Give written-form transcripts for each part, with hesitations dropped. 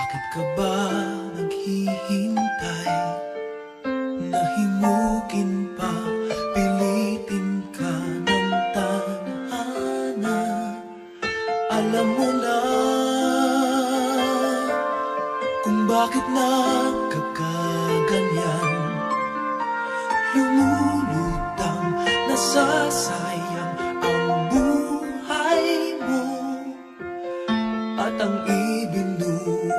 Bakit ka ba naghihintay? Nahimukin pa, pilitin ka ng tadhana. Alam mo na kung bakit nagkakaganyan. Lumulutang, nasasayang ang buhay mo at ang ibinubulong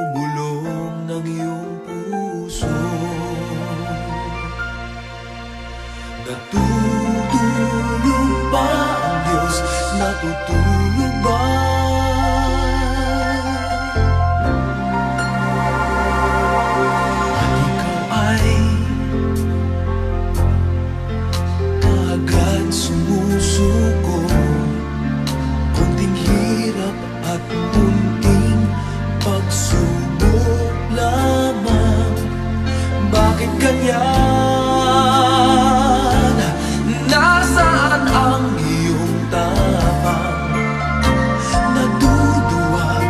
ng iyong puso. Natutulog ba ang Diyos? Natutulog ba? At ikaw ay kaagad sumusuko. Kunting hirap at kunting pagsubok lamang. Bakit ganyan? Nasaan ang iyong tapang? Naduduwag,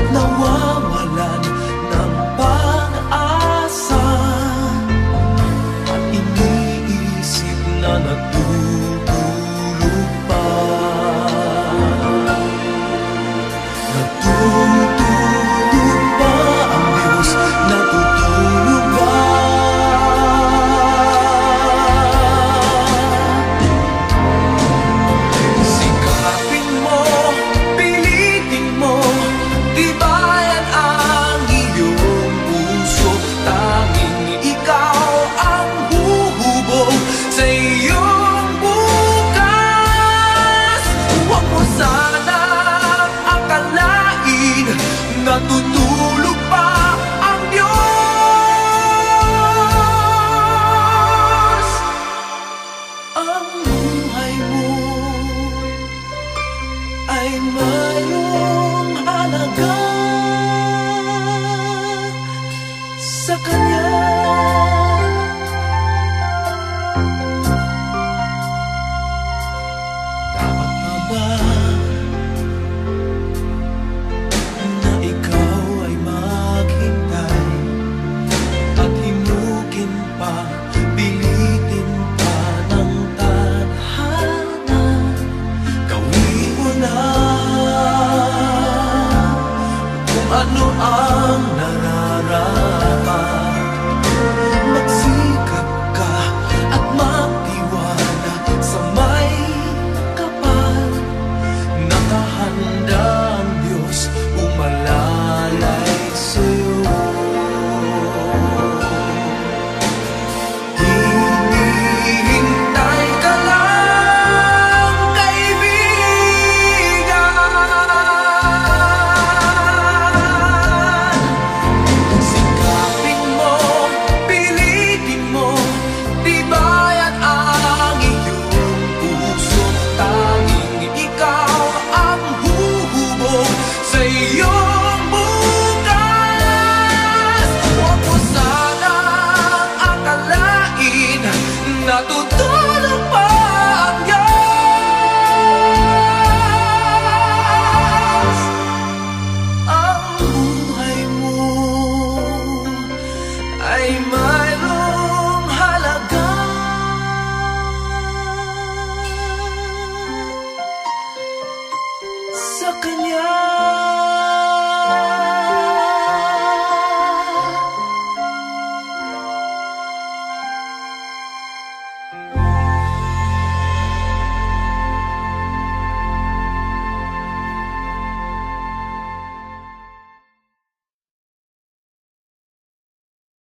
nawawalan ng pag-asa, at iniisip na natutulog pa. Natutulog ba ang Diyos? Natutulog ba? Sikapin mo, pilitin mo, tibayan ang iyong puso. Tanging ikaw ang huhubog sa iyong bukas. Huwag mo sanang akalain natutulog pa ang Diyos. Ang buhay mo ay mayroong halaga sa Kanya. Dapat pa ba na ikaw ay maghintay at himukin pa, pilitin pa ng tadhana? Gawin mo na kung ano ang nararapat. Magsikap ka at magtiwala sa may kapal. Nakahanda ang Diyos umalalay sa'yo. Hinihintay ka lang, kaibigan. Sikapin mo, pilitin mo, tibayan ang iyong puso. Tanging ikaw ang huhubog sa iyo.